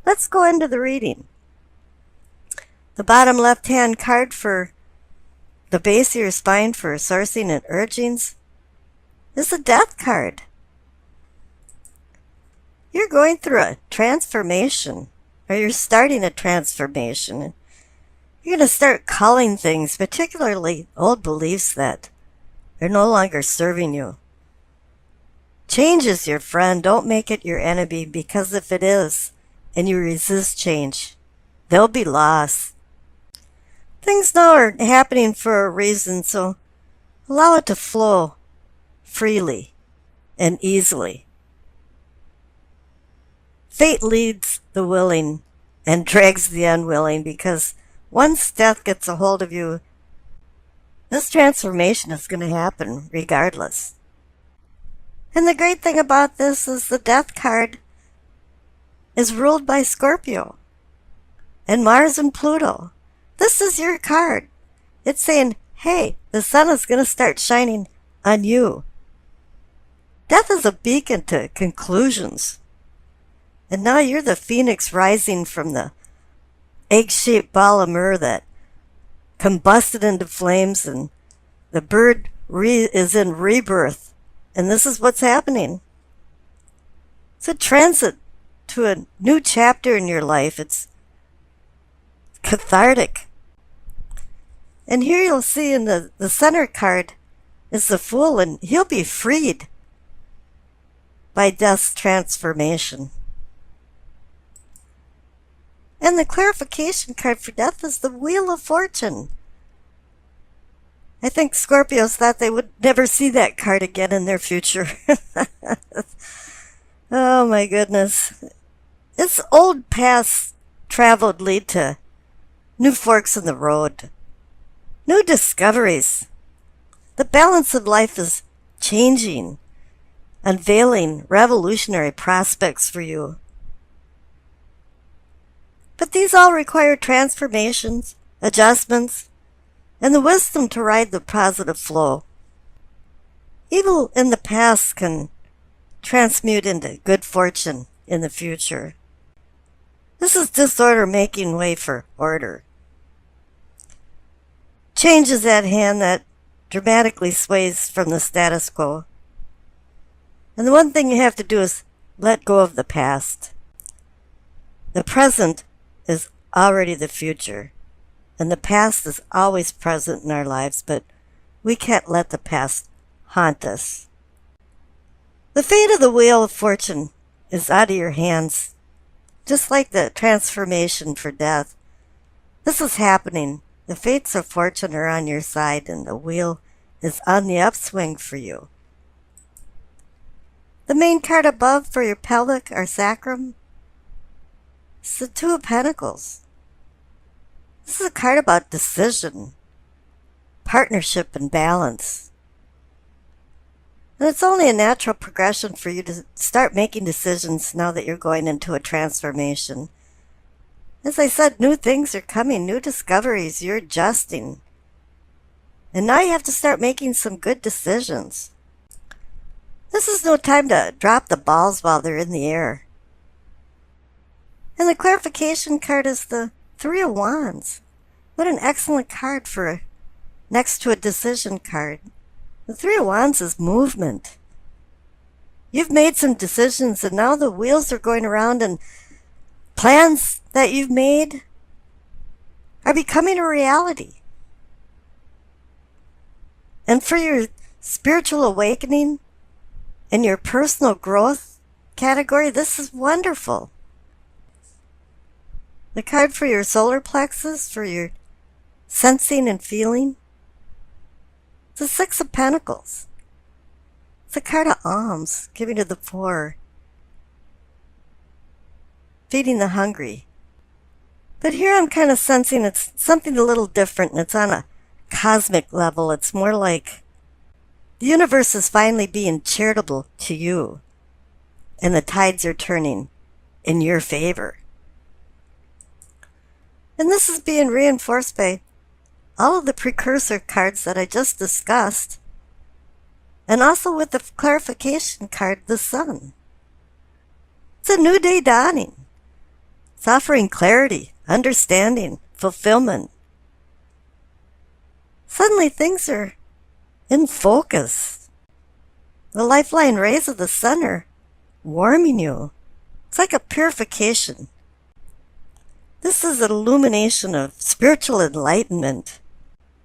let's go into the reading. The bottom left-hand card for the base of your spine for sourcing and urgings is the Death card. You're going through a transformation, or you're starting a transformation. You're going to start culling things, particularly old beliefs that are no longer serving you. Change is your friend. Don't make it your enemy, because if it is, and you resist change, there'll be loss. Things now are happening for a reason, so allow it to flow freely and easily. Fate leads the willing and drags the unwilling, because once death gets a hold of you, this transformation is going to happen regardless. And the great thing about this is the Death card is ruled by Scorpio and Mars and Pluto. This is your card. It's saying, hey, the sun is going to start shining on you. Death is a beacon to conclusions. And now you're the phoenix rising from the egg-shaped ball of myrrh that combusted into flames, and the bird is in rebirth. And this is what's happening. It's a transit to a new chapter in your life. It's cathartic. And here you'll see in the center card is the Fool, and he'll be freed by death's transformation. And the clarification card for death is the Wheel of Fortune. I think Scorpios thought they would never see that card again in their future. Oh my goodness. It's old paths traveled lead to new forks in the road. New discoveries. The balance of life is changing, unveiling revolutionary prospects for you. But these all require transformations, adjustments, and the wisdom to ride the positive flow. Evil in the past can transmute into good fortune in the future. This is disorder making way for order. Change is at hand that dramatically sways from the status quo. And the one thing you have to do is let go of the past. The present is already the future, and the past is always present in our lives, but we can't let the past haunt us. The fate of the Wheel of Fortune is out of your hands, just like the transformation for death. This is happening. The fates of fortune are on your side, and the wheel is on the upswing for you. The main card above for your pelvic or sacrum is the Two of Pentacles. This is a card about decision, partnership, and balance. And it's only a natural progression for you to start making decisions now that you're going into a transformation. As I said, new things are coming, new discoveries, you're adjusting. And now you have to start making some good decisions. This is no time to drop the balls while they're in the air. And the clarification card is the Three of Wands. What an excellent card for next to a decision card. The Three of Wands is movement. You've made some decisions, and now the wheels are going around, and plans that you've made are becoming a reality. And for your spiritual awakening and your personal growth category, this is wonderful. The card for your solar plexus, for your sensing and feeling, it's the Six of Pentacles. It's a card of alms, giving to the poor, feeding the hungry. But here I'm kind of sensing it's something a little different, and it's on a cosmic level. It's more like the universe is finally being charitable to you, and the tides are turning in your favor. And this is being reinforced by all of the precursor cards that I just discussed, and also with the clarification card, the Sun. It's a new day dawning. It's offering clarity, understanding, fulfillment. Suddenly things are in focus. The lifeline rays of the sun are warming you. It's like a purification. This is an illumination of spiritual enlightenment.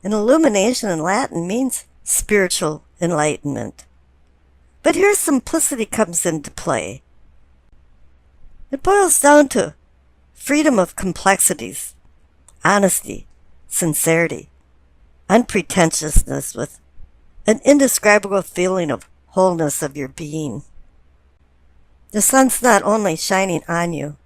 And illumination in Latin means spiritual enlightenment. But here simplicity comes into play. It boils down to freedom of complexities, honesty, sincerity, unpretentiousness with an indescribable feeling of wholeness of your being. The sun's not only shining on you,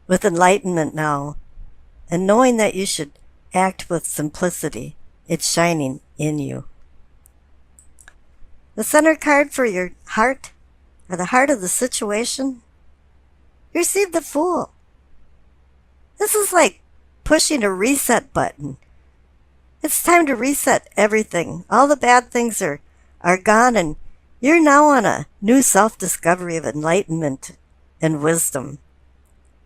with enlightenment now, and knowing that you should act with simplicity, it's shining in you. The center card for your heart, or the heart of the situation, you receive the Fool. This is like pushing a reset button. It's time to reset everything. All the bad things are gone, and you're now on a new self-discovery of enlightenment and wisdom.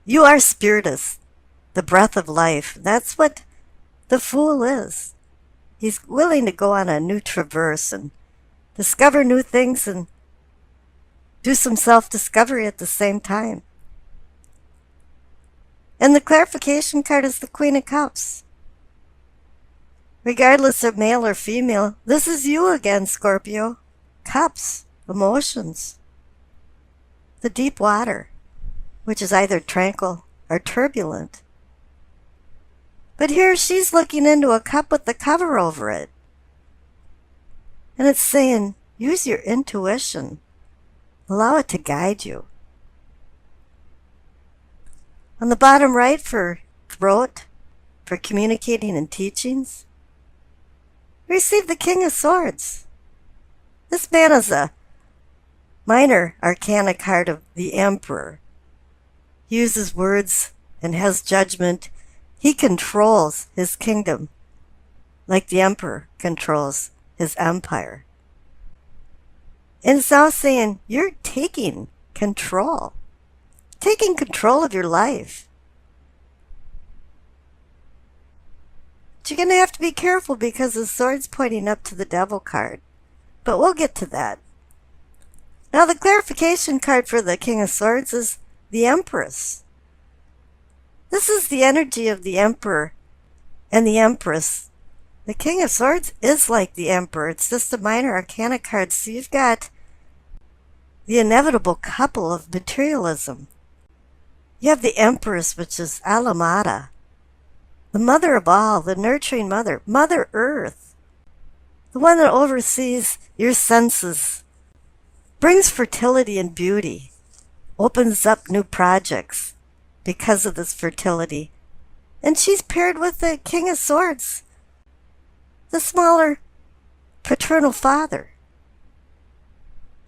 You are spiritus, the breath of life. That's what the Fool is. He's willing to go on a new traverse and discover new things and do some self-discovery at the same time. And the clarification card is the Queen of Cups. Regardless of male or female, this is you again, Scorpio. Cups, emotions. The deep water, which is either tranquil or turbulent. But here she's looking into a cup with the cover over it. And it's saying, use your intuition. Allow it to guide you. On the bottom right for throat, for communicating and teachings, receive the King of Swords. This man is a minor arcana card of the Emperor. He uses words and has judgment. He controls his kingdom like the Emperor controls his empire. And it's now saying you're taking control of your life. But you're going to have to be careful because the sword's pointing up to the Devil card. But we'll get to that. Now the clarification card for the King of Swords is the Empress. This is the energy of the Emperor and the Empress. The King of Swords is like the Emperor. It's just a minor arcana card. So you've got the inevitable couple of materialism. You have the Empress, which is Alamada, the mother of all, the nurturing mother, Mother Earth, the one that oversees your senses, brings fertility and beauty, opens up new projects because of this fertility. And she's paired with the King of Swords, the smaller paternal father,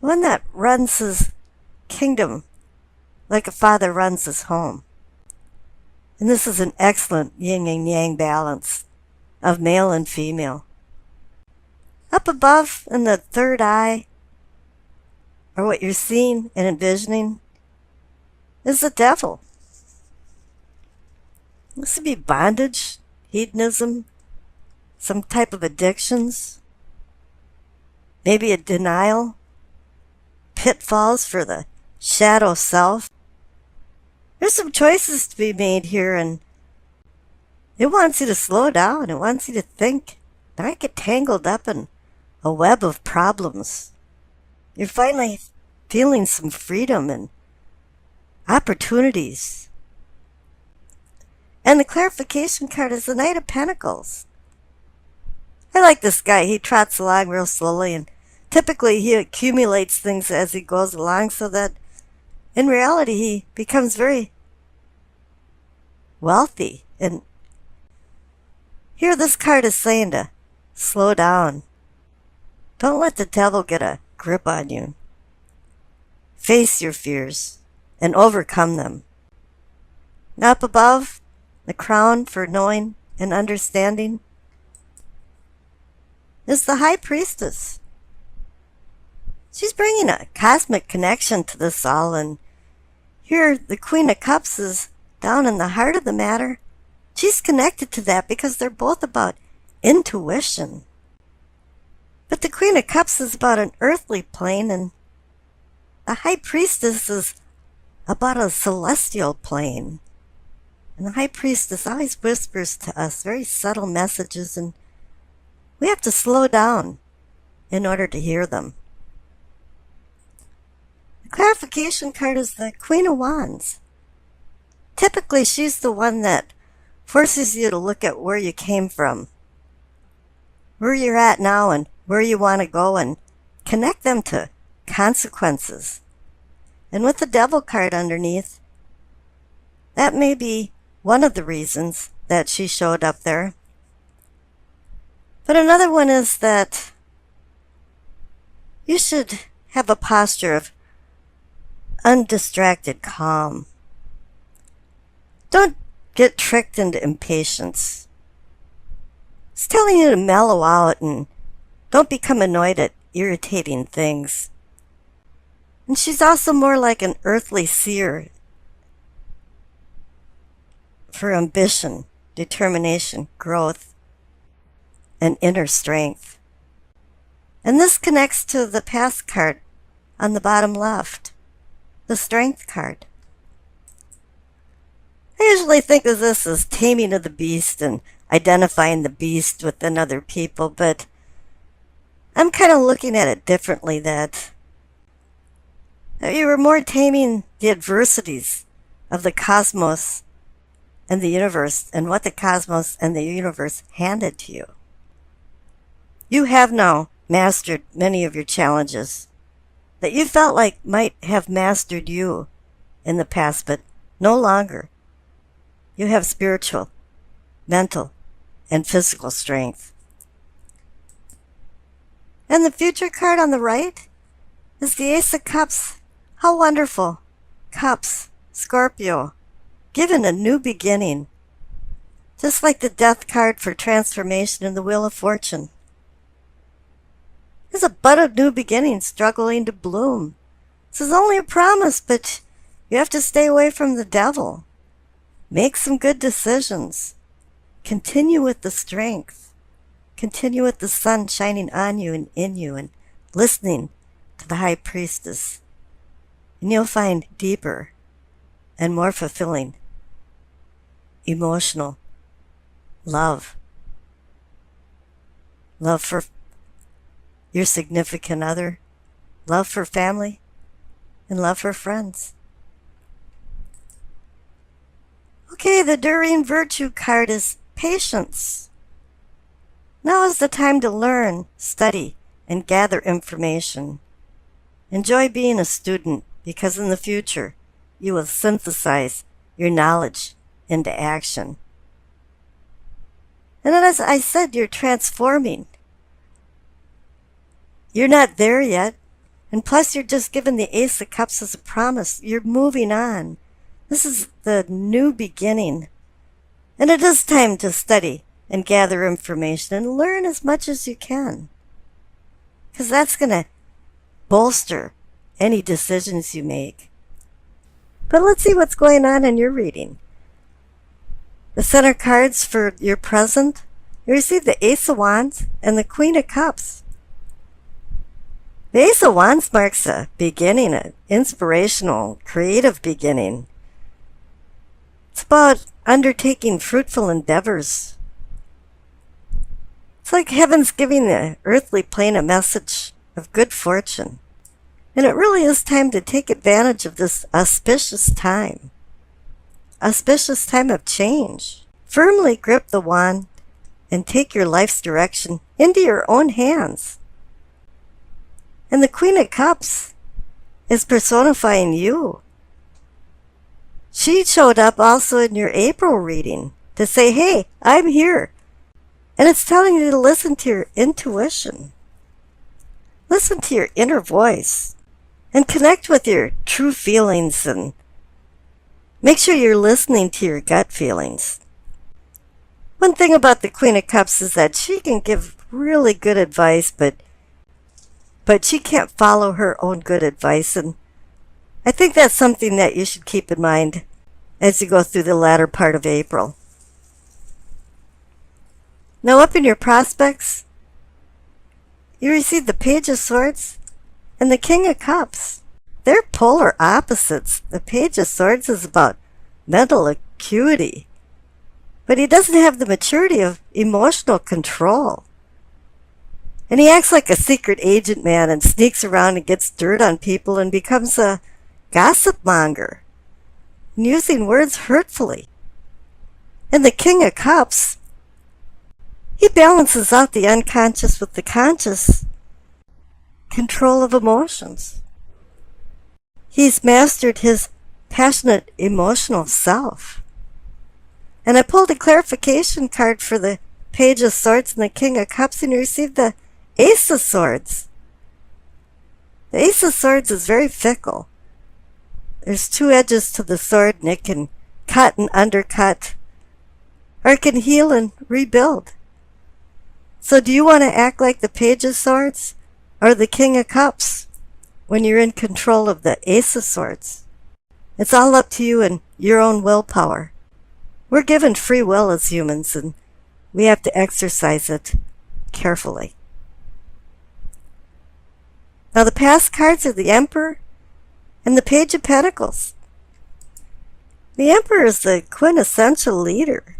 the one that runs his kingdom like a father runs his home. And this is an excellent yin and yang balance of male and female. Up above in the third eye, or what you're seeing and envisioning, is the Devil. This would be bondage, hedonism, some type of addictions, maybe a denial, pitfalls for the shadow self. There's some choices to be made here, and it wants you to slow down. It wants you to think, not get tangled up in a web of problems. You're finally feeling some freedom and opportunities. And the clarification card is the Knight of Pentacles. I like this guy. He trots along real slowly, and typically he accumulates things as he goes along so that in reality he becomes very wealthy. And here this card is saying to slow down. Don't let the devil get a grip on you. Face your fears and overcome them. Up above, the crown for knowing and understanding is the High Priestess. She's bringing a cosmic connection to this all, and Here, the Queen of Cups is down in the heart of the matter. She's connected to that because they're both about intuition. But the Queen of Cups is about an earthly plane, and the High Priestess is about a celestial plane. And the High Priestess always whispers to us very subtle messages, and we have to slow down in order to hear them. The clarification card is the Queen of Wands. Typically, she's the one that forces you to look at where you came from, where you're at now, and where you want to go, and connect them to consequences. And with the Devil card underneath, that may be one of the reasons that she showed up there. But another one is that you should have a posture of undistracted calm. Don't get tricked into impatience. It's telling you to mellow out and don't become annoyed at irritating things. And she's also more like an earthly seer for ambition, determination, growth, and inner strength. And this connects to the past card on the bottom left, the Strength card. I usually think of this as taming of the beast and identifying the beast within other people, but I'm kind of looking at it differently, that you were more taming the adversities of the cosmos and the universe and what the cosmos and the universe handed to you. You have now mastered many of your challenges that you felt like might have mastered you in the past, but no longer. You have spiritual, mental, and physical strength. And the future card on the right is the Ace of Cups. How wonderful. Cups, Scorpio, given a new beginning. Just like the Death card for transformation in the Wheel of Fortune. There's a bud of new beginning struggling to bloom. This is only a promise, but you have to stay away from the devil. Make some good decisions. Continue with the strength. Continue with the sun shining on you and in you, and listening to the High Priestess. And you'll find deeper and more fulfilling emotional love. Love for your significant other, love for family, and love for friends. Okay, the Enduring Virtue card is patience. Now is the time to learn, study, and gather information. Enjoy being a student, because in the future you will synthesize your knowledge into action. And as I said, you're transforming. You're not there yet, and plus you're just given the Ace of Cups as a promise. You're moving on. This is the new beginning. And it is time to study and gather information and learn as much as you can. Because that's going to bolster any decisions you make. But let's see what's going on in your reading. The center cards for your present, you receive the Ace of Wands and the Queen of Cups. The Ace of Wands marks a beginning, an inspirational, creative beginning. It's about undertaking fruitful endeavors. It's like heaven's giving the earthly plane a message of good fortune. And it really is time to take advantage of this auspicious time. Auspicious time of change. Firmly grip the wand and take your life's direction into your own hands. And the Queen of Cups is personifying you. She showed up also in your April reading to say, hey, I'm here. And it's telling you to listen to your intuition. Listen to your inner voice. And connect with your true feelings, and make sure you're listening to your gut feelings. One thing about the Queen of Cups is that she can give really good advice, but she can't follow her own good advice. And I think that's something that you should keep in mind as you go through the latter part of April. Now up in your prospects, you receive the Page of Swords and the King of Cups. They're polar opposites. The Page of Swords is about mental acuity, but he doesn't have the maturity of emotional control. And he acts like a secret agent man and sneaks around and gets dirt on people and becomes a gossip monger, and using words hurtfully. And the King of Cups, he balances out the unconscious with the conscious control of emotions. He's mastered his passionate emotional self. And I pulled a clarification card for the Page of Swords and the King of Cups, and you received the Ace of Swords. The Ace of Swords is very fickle. There's two edges to the sword, and it can cut and undercut, or it can heal and rebuild. So do you want to act like the Page of Swords or the King of Cups when you're in control of the Ace of Swords? It's all up to you and your own willpower. We're given free will as humans, and we have to exercise it carefully. Now the past cards are the Emperor and the Page of Pentacles. The Emperor is the quintessential leader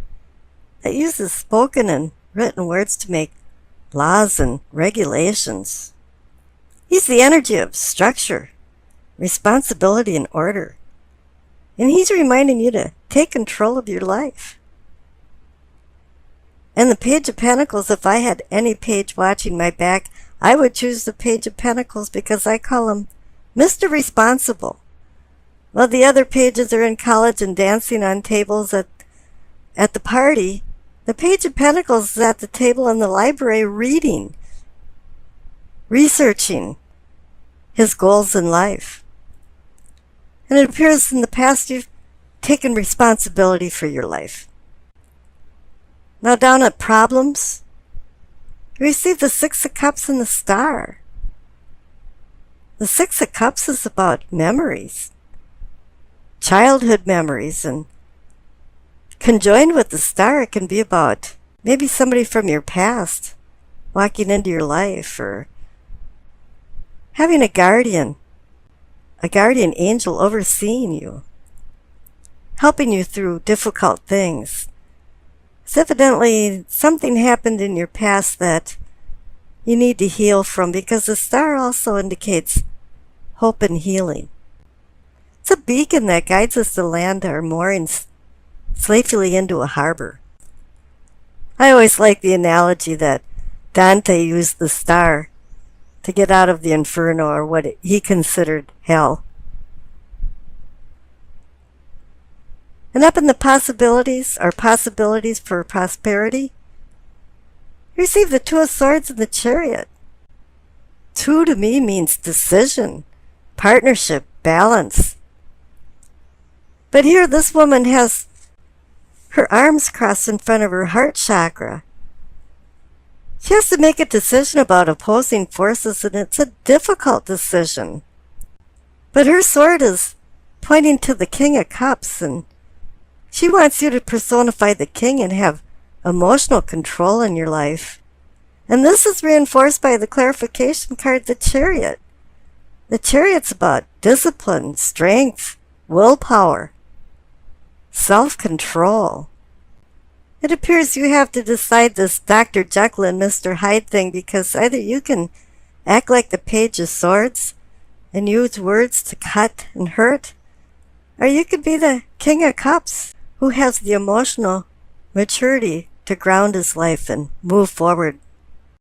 that uses spoken and written words to make laws and regulations. He's the energy of structure, responsibility, and order. And he's reminding you to take control of your life. And the Page of Pentacles, if I had any page watching my back, I would choose the Page of Pentacles because I call him Mr. Responsible. While the other pages are in college and dancing on tables at the party, the Page of Pentacles is at the table in the library reading, researching his goals in life. And it appears in the past you've taken responsibility for your life. Now down at problems, you receive the Six of Cups and the Star. The Six of Cups is about memories, childhood memories, and conjoined with the Star, it can be about maybe somebody from your past walking into your life, or having a guardian angel overseeing you, helping you through difficult things. So evidently something happened in your past that you need to heal from, because the Star also indicates hope and healing. It's a beacon that guides us to land our moorings safely into a harbor. I always like the analogy that Dante used the star to get out of the inferno, or what he considered hell. And up in the possibilities, or possibilities for prosperity, you receive the Two of Swords and the Chariot. Two to me means decision, partnership, balance. But here this woman has her arms crossed in front of her heart chakra. She has to make a decision about opposing forces, and it's a difficult decision. But her sword is pointing to the King of Cups, and she wants you to personify the king and have emotional control in your life. And this is reinforced by the clarification card, the Chariot. The Chariot's about discipline, strength, willpower, self-control. It appears you have to decide this Dr. Jekyll and Mr. Hyde thing, because either you can act like the Page of Swords and use words to cut and hurt, or you could be the King of Cups, who has the emotional maturity to ground his life and move forward